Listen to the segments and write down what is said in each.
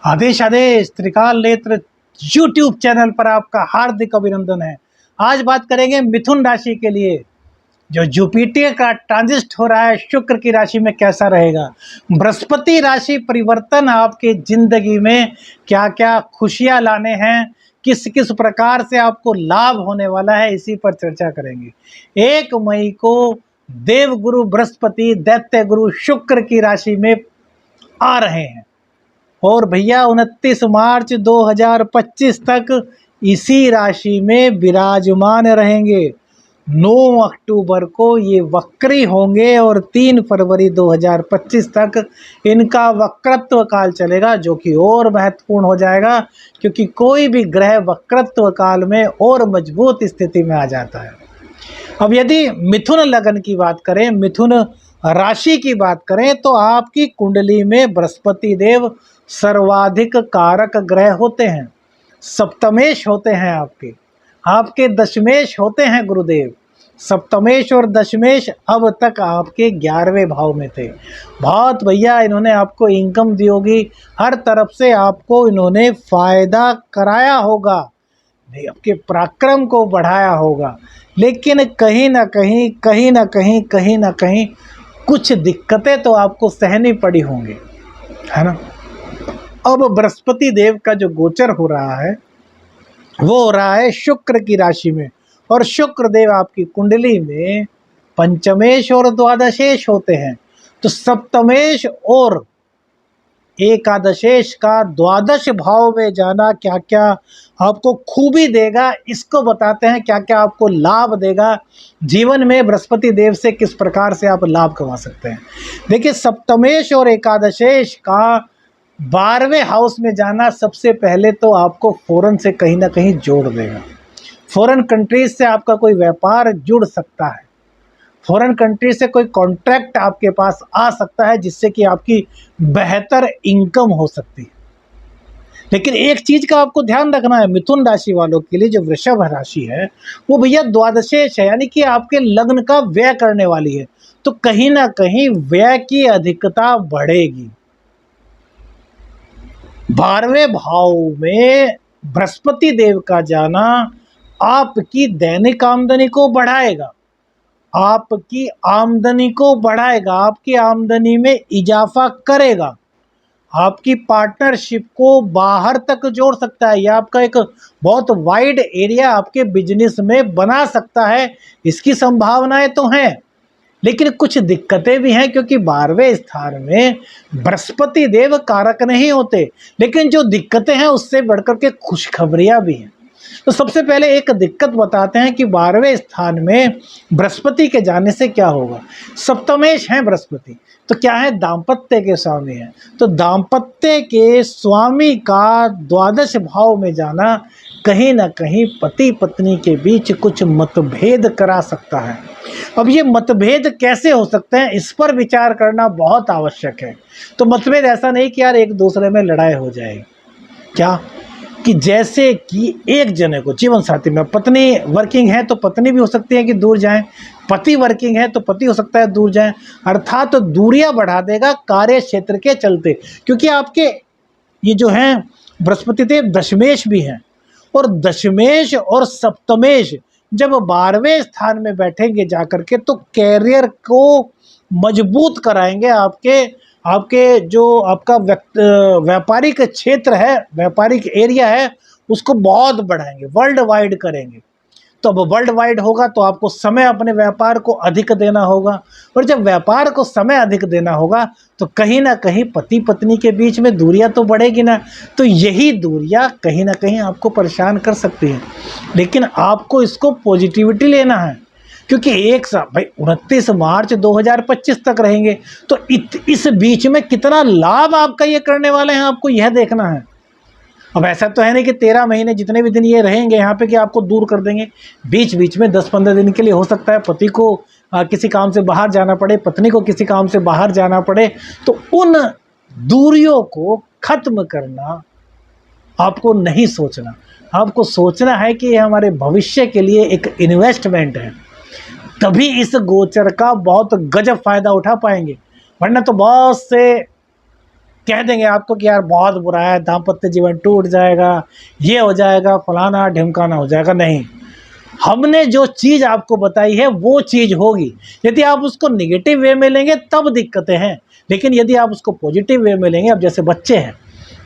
आदेश आदेश त्रिकाल नेत्र YouTube channel पर आपका हार्दिक अभिनंदन है। आज बात करेंगे मिथुन राशि के लिए जो जुपिटर का ट्रांजिट हो रहा है शुक्र की राशि में कैसा रहेगा। बृहस्पति राशि परिवर्तन आपके जिंदगी में क्या क्या खुशियां लाने हैं, किस किस प्रकार से आपको लाभ होने वाला है, इसी पर चर्चा करेंगे। 1 मई को देवगुरु बृहस्पति दैत्य गुरु शुक्र की राशि में आ रहे हैं और भैया 29 मार्च 2025 तक इसी राशि में विराजमान रहेंगे। 9 अक्टूबर को ये वक्री होंगे और 3 फरवरी 2025 तक इनका वक्रत्व काल चलेगा, जो कि और महत्वपूर्ण हो जाएगा क्योंकि कोई भी ग्रह वक्रत्व काल में और मजबूत स्थिति में आ जाता है। अब यदि मिथुन लगन की बात करें, मिथुन राशि की बात करें, तो आपकी कुंडली में बृहस्पति देव सर्वाधिक कारक ग्रह होते हैं। सप्तमेश होते हैं, आपके दशमेश होते हैं गुरुदेव। सप्तमेश और दशमेश अब तक आपके 11वें भाव में थे। बहुत भैया इन्होंने आपको इनकम दी होगी, हर तरफ से आपको इन्होंने फायदा कराया होगा, आपके पराक्रम को बढ़ाया होगा, लेकिन कहीं ना कहीं कुछ दिक्कतें तो आपको सहनी पड़ी होंगी, है ना। अब बृहस्पति देव का जो गोचर हो रहा है वो हो रहा है शुक्र की राशि में, और शुक्र देव आपकी कुंडली में पंचमेश और द्वादशेश होते हैं। तो सप्तमेश और एकादशेश का द्वादश भाव में जाना क्या क्या आपको खूबी देगा, इसको बताते हैं। क्या क्या आपको लाभ देगा जीवन में, बृहस्पति देव से किस प्रकार से आप लाभ कमा सकते हैं। देखिए, सप्तमेश और एकादशेश का 12वें हाउस में जाना सबसे पहले तो आपको फॉरेन से कहीं ना कहीं जोड़ देगा। फॉरेन कंट्रीज से आपका कोई व्यापार जुड़ सकता है, फॉरेन कंट्री से कोई कॉन्ट्रैक्ट आपके पास आ सकता है जिससे कि आपकी बेहतर इनकम हो सकती है। लेकिन एक चीज का आपको ध्यान रखना है, मिथुन राशि वालों के लिए जो वृषभ राशि है वो भैया द्वादशेश है, यानी कि आपके लग्न का व्यय करने वाली है। तो कहीं ना कहीं व्यय की अधिकता बढ़ेगी। 12वें भाव में बृहस्पति देव का जाना आपकी दैनिक आमदनी को बढ़ाएगा, आपकी आमदनी को बढ़ाएगा, आपकी आमदनी में इजाफा करेगा, आपकी पार्टनरशिप को बाहर तक जोड़ सकता है। यह आपका एक बहुत वाइड एरिया आपके बिजनेस में बना सकता है, इसकी संभावनाएं तो हैं। लेकिन कुछ दिक्कतें भी हैं क्योंकि 12वें स्थान में बृहस्पति देव कारक नहीं होते। लेकिन जो दिक्कतें हैं उससे बढ़कर के खुशखबरियां भी हैं। तो सबसे पहले एक दिक्कत बताते हैं कि 12वें स्थान में बृहस्पति के जाने से क्या होगा। सप्तमेश है बृहस्पति, तो क्या है, दाम्पत्य के स्वामी है। तो दाम्पत्य के स्वामी का द्वादश भाव में जाना कहीं ना कहीं पति पत्नी के बीच कुछ मतभेद करा सकता है। अब ये मतभेद कैसे हो सकते हैं, इस पर विचार करना बहुत आवश्यक है। तो मतभेद ऐसा नहीं कि यार एक दूसरे में लड़ाई हो जाएगी, क्या कि जैसे कि एक जने को जीवन साथी में, पत्नी वर्किंग है तो पत्नी भी हो सकती है कि दूर जाएं, पति वर्किंग है तो पति हो सकता है दूर जाएं, अर्थात तो दूरियां बढ़ा देगा कार्य क्षेत्र के चलते। क्योंकि आपके ये जो हैं बृहस्पति देव दशमेश भी हैं, और दशमेश और सप्तमेश जब 12वें स्थान में बैठेंगे जाकर के तो कैरियर को मजबूत कराएंगे, आपके जो आपका व्यापारिक क्षेत्र है, व्यापारिक एरिया है, उसको बहुत बढ़ाएंगे, वर्ल्ड वाइड करेंगे। तो अब वर्ल्ड वाइड होगा तो आपको समय अपने व्यापार को अधिक देना होगा, और जब व्यापार को समय अधिक देना होगा तो कहीं ना कहीं पति पत्नी के बीच में दूरियां तो बढ़ेगी ना। तो यही दूरियां कहीं ना कहीं आपको परेशान कर सकती हैं, लेकिन आपको इसको पॉजिटिविटी लेना है। क्योंकि एक साल भाई 29 मार्च 2025 तक रहेंगे, तो इस बीच में कितना लाभ आपका ये करने वाले हैं, आपको यह देखना है। अब ऐसा तो है नहीं कि 13 महीने जितने भी दिन ये रहेंगे यहाँ पे कि आपको दूर कर देंगे। बीच बीच में 10-15 दिन के लिए हो सकता है पति को किसी काम से बाहर जाना पड़े, पत्नी को किसी काम से बाहर जाना पड़े। तो उन दूरियों को खत्म करना आपको नहीं सोचना, आपको सोचना है कि ये हमारे भविष्य के लिए एक इन्वेस्टमेंट है, तभी इस गोचर का बहुत गजब फायदा उठा पाएंगे। वरना तो बहुत से कह देंगे आपको कि यार बहुत बुरा है, दाम्पत्य जीवन टूट जाएगा, ये हो जाएगा, फलाना ढिमकाना हो जाएगा। नहीं, हमने जो चीज़ आपको बताई है वो चीज़ होगी। यदि आप उसको नेगेटिव वे में लेंगे तब दिक्कतें हैं, लेकिन यदि आप उसको पॉजिटिव वे में लेंगे, अब जैसे बच्चे हैं,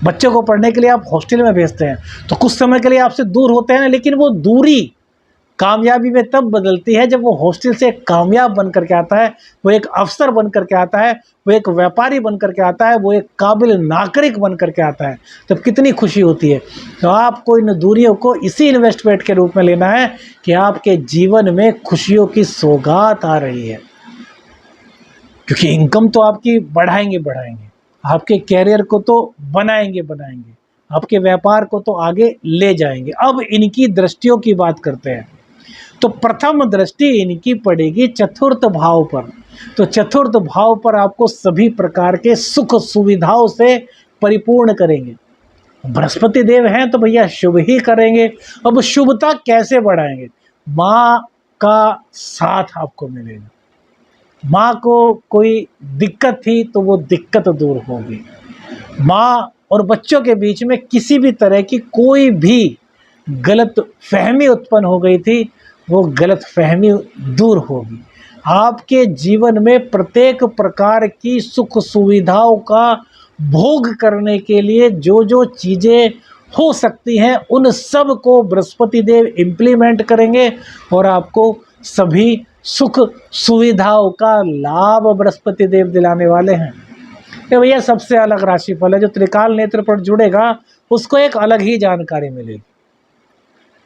बच्चे को पढ़ने के लिए आप हॉस्टल में भेजते हैं तो कुछ समय के लिए आपसे दूर होते हैं, लेकिन वो दूरी कामयाबी में तब बदलती है जब वो हॉस्टल से कामयाब बन करके आता है, वो एक अफसर बन करके आता है, वो एक व्यापारी बन करके आता है, वो एक काबिल नागरिक बन करके आता है, तब कितनी खुशी होती है। तो आपको इन दूरियों को इसी इन्वेस्टमेंट के रूप में लेना है कि आपके जीवन में खुशियों की सौगात आ रही है, क्योंकि इनकम तो आपकी बढ़ाएंगे, आपके कैरियर को तो बनाएंगे, आपके व्यापार को तो आगे ले जाएंगे। अब इनकी दृष्टियों की बात करते हैं। तो प्रथम दृष्टि इनकी पड़ेगी चतुर्थ भाव पर। तो चतुर्थ भाव पर आपको सभी प्रकार के सुख सुविधाओं से परिपूर्ण करेंगे। बृहस्पति देव हैं तो भैया शुभ ही करेंगे। अब शुभता कैसे बढ़ाएंगे? माँ का साथ आपको मिलेगा। माँ को कोई दिक्कत थी तो वो दिक्कत दूर होगी। माँ और बच्चों के बीच में किसी भी तरह की कोई भी गलत फहमी उत्पन्न हो गई थी, वो गलत फहमी दूर होगी। आपके जीवन में प्रत्येक प्रकार की सुख सुविधाओं का भोग करने के लिए जो जो चीज़ें हो सकती हैं उन सब को बृहस्पति देव इम्प्लीमेंट करेंगे और आपको सभी सुख सुविधाओं का लाभ बृहस्पति देव दिलाने वाले हैं। ये भैया सबसे अलग राशिफल है। जो त्रिकाल नेत्र पर जुड़ेगा उसको एक अलग ही जानकारी मिलेगी।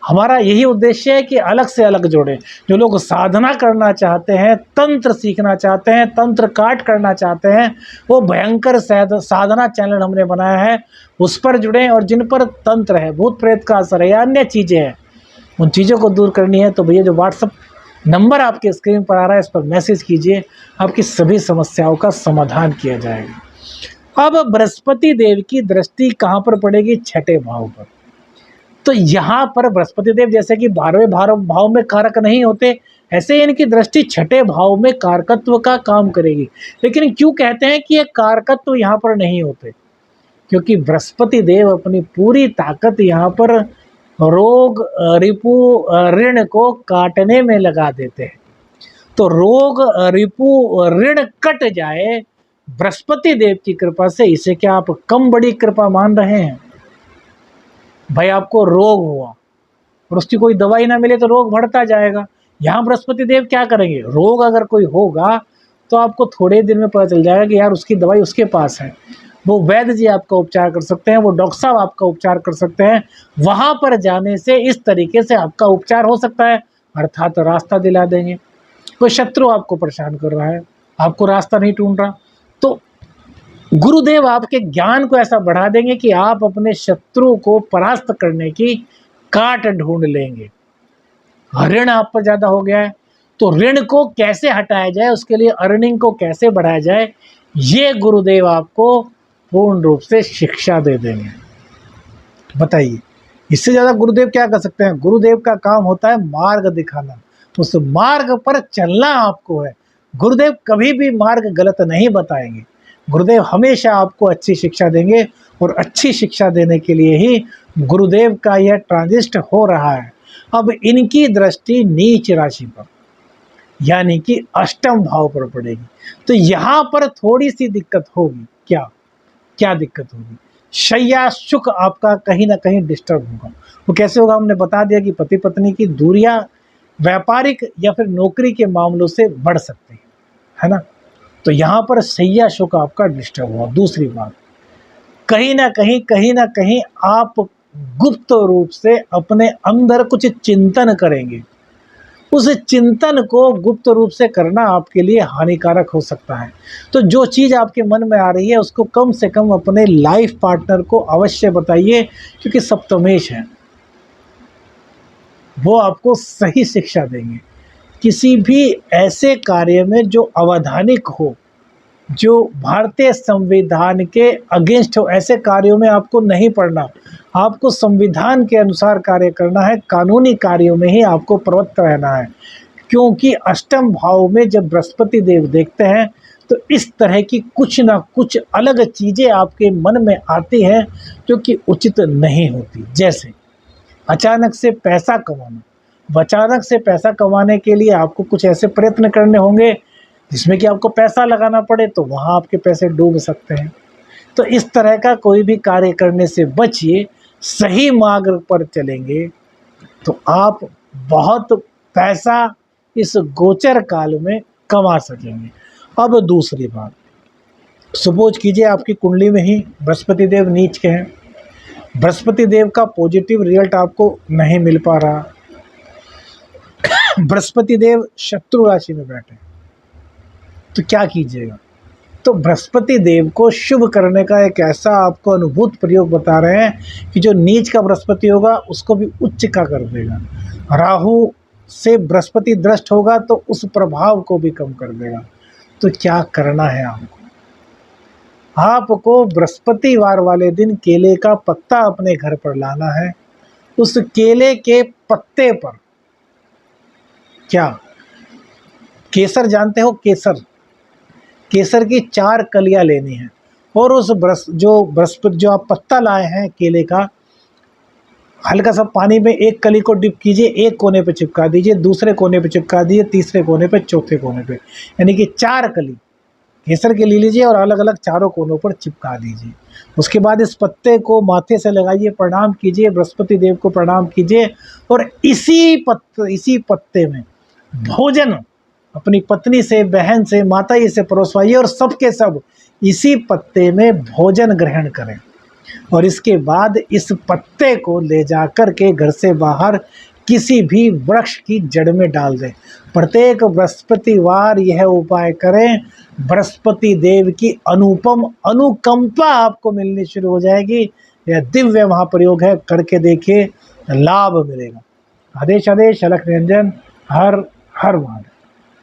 हमारा यही उद्देश्य है कि अलग से अलग जोड़े। जो लोग साधना करना चाहते हैं, तंत्र सीखना चाहते हैं, तंत्र काट करना चाहते हैं, वो भयंकर साधना चैनल हमने बनाया है, उस पर जुड़ें। और जिन पर तंत्र है, भूत प्रेत का असर है या अन्य चीज़ें हैं, उन चीज़ों को दूर करनी है तो भैया जो व्हाट्सएप नंबर आपके स्क्रीन पर आ रहा है, इस पर मैसेज कीजिए, आपकी सभी समस्याओं का समाधान किया जाएगा। अब बृहस्पति देव की दृष्टि कहाँ पर पड़ेगी? छठे भाव पर। तो यहाँ पर बृहस्पति देव जैसे कि 12वें भाव में कारक नहीं होते, ऐसे ही इनकी दृष्टि छठे भाव में कारकत्व का काम करेगी। लेकिन क्यों कहते हैं कि ये कारकत्व यहाँ पर नहीं होते? क्योंकि बृहस्पति देव अपनी पूरी ताकत यहाँ पर रोग रिपु ऋण को काटने में लगा देते हैं। तो रोग रिपु ऋण कट जाए बृहस्पति देव की कृपा से, इसे क्या आप कम बड़ी कृपा मान रहे हैं? भाई आपको रोग हुआ और उसकी कोई दवाई ना मिले तो रोग बढ़ता जाएगा। यहाँ बृहस्पति देव क्या करेंगे? रोग अगर कोई होगा तो आपको थोड़े दिन में पता चल जाएगा कि यार उसकी दवाई उसके पास है, वो वैद्य जी आपका उपचार कर सकते हैं, वो डॉक्टर साहब आपका उपचार कर सकते हैं। वहाँ पर जाने से इस तरीके से आपका उपचार हो सकता है, अर्थात रास्ता दिला देंगे। कोई शत्रु आपको परेशान कर रहा है, आपको रास्ता नहीं ढूंढ रहा, तो गुरुदेव आपके ज्ञान को ऐसा बढ़ा देंगे कि आप अपने शत्रु को परास्त करने की काट ढूंढ लेंगे। ऋण आप पर ज़्यादा हो गया है तो ऋण को कैसे हटाया जाए, उसके लिए अर्निंग को कैसे बढ़ाया जाए, ये गुरुदेव आपको पूर्ण रूप से शिक्षा दे देंगे। बताइए, इससे ज़्यादा गुरुदेव क्या कर सकते हैं? गुरुदेव का काम होता है मार्ग दिखाना, उस मार्ग पर चलना आपको है। गुरुदेव कभी भी मार्ग गलत नहीं बताएंगे। गुरुदेव हमेशा आपको अच्छी शिक्षा देंगे और अच्छी शिक्षा देने के लिए ही गुरुदेव का यह ट्रांजिट हो रहा है। अब इनकी दृष्टि नीच राशि पर यानी कि अष्टम भाव पर पड़ेगी। तो यहाँ पर थोड़ी सी दिक्कत होगी। क्या दिक्कत होगी? शय्या सुख आपका कहीं ना कहीं डिस्टर्ब होगा। वो कैसे होगा? हमने बता दिया कि पति पत्नी की दूरियां व्यापारिक या फिर नौकरी के मामलों से बढ़ सकती है ना। तो यहाँ पर शय्या सुख आपका डिस्टर्ब हुआ। दूसरी बात, कहीं ना कहीं आप गुप्त रूप से अपने अंदर कुछ चिंतन करेंगे। उस चिंतन को गुप्त रूप से करना आपके लिए हानिकारक हो सकता है। तो जो चीज़ आपके मन में आ रही है उसको कम से कम अपने लाइफ पार्टनर को अवश्य बताइए, क्योंकि सप्तमेश है, वो आपको सही शिक्षा देंगे। किसी भी ऐसे कार्य में जो अवैधानिक हो, जो भारतीय संविधान के अगेंस्ट हो, ऐसे कार्यों में आपको नहीं पड़ना। आपको संविधान के अनुसार कार्य करना है, कानूनी कार्यों में ही आपको प्रवृत्त रहना है। क्योंकि अष्टम भाव में जब बृहस्पति देव देखते हैं तो इस तरह की कुछ ना कुछ अलग चीज़ें आपके मन में आती हैं जो कि उचित नहीं होती। जैसे अचानक से पैसा कमाना, अचानक से पैसा कमाने के लिए आपको कुछ ऐसे प्रयत्न करने होंगे जिसमें कि आपको पैसा लगाना पड़े, तो वहाँ आपके पैसे डूब सकते हैं। तो इस तरह का कोई भी कार्य करने से बचिए, सही मार्ग पर चलेंगे तो आप बहुत पैसा इस गोचर काल में कमा सकेंगे। अब दूसरी बात, सपोज कीजिए आपकी कुंडली में ही बृहस्पति देव नीच के हैं, बृहस्पति देव का पॉजिटिव रिजल्ट आपको नहीं मिल पा रहा, बृहस्पति देव शत्रु राशि में बैठे, तो क्या कीजिएगा? तो बृहस्पति देव को शुभ करने का एक ऐसा आपको अनुभूत प्रयोग बता रहे हैं कि जो नीच का बृहस्पति होगा उसको भी उच्च का कर देगा। राहु से बृहस्पति दृष्ट होगा तो उस प्रभाव को भी कम कर देगा। तो क्या करना है आपको बृहस्पतिवार वाले दिन केले का पत्ता अपने घर पर लाना है। उस केले के पत्ते पर, क्या केसर जानते हो? केसर की 4 कलियां लेनी है और उस बृहस्पति जो आप पत्ता लाए हैं केले का, हल्का सा पानी में एक कली को डिप कीजिए, एक कोने पे चिपका दीजिए, दूसरे कोने पे चिपका दीजिए, तीसरे कोने पे, चौथे कोने पे, यानी कि 4 कली केसर के ले लीजिए और अलग अलग चारों कोनों पर चिपका दीजिए। उसके बाद इस पत्ते को माथे से लगाइए, प्रणाम कीजिए, बृहस्पति देव को प्रणाम कीजिए और इसी पत्ते में भोजन अपनी पत्नी से, बहन से, माताजी से परोसवाइए और सबके सब इसी पत्ते में भोजन ग्रहण करें। और इसके बाद इस पत्ते को ले जाकर के घर से बाहर किसी भी वृक्ष की जड़ में डाल दें। प्रत्येक बृहस्पतिवार यह उपाय करें, बृहस्पति देव की अनुपम अनुकंपा आपको मिलनी शुरू हो जाएगी। यह दिव्य महाप्रयोग है, करके देखिए, लाभ मिलेगा। आदेश आदेश अलख निरंजन, हर हर महादेव।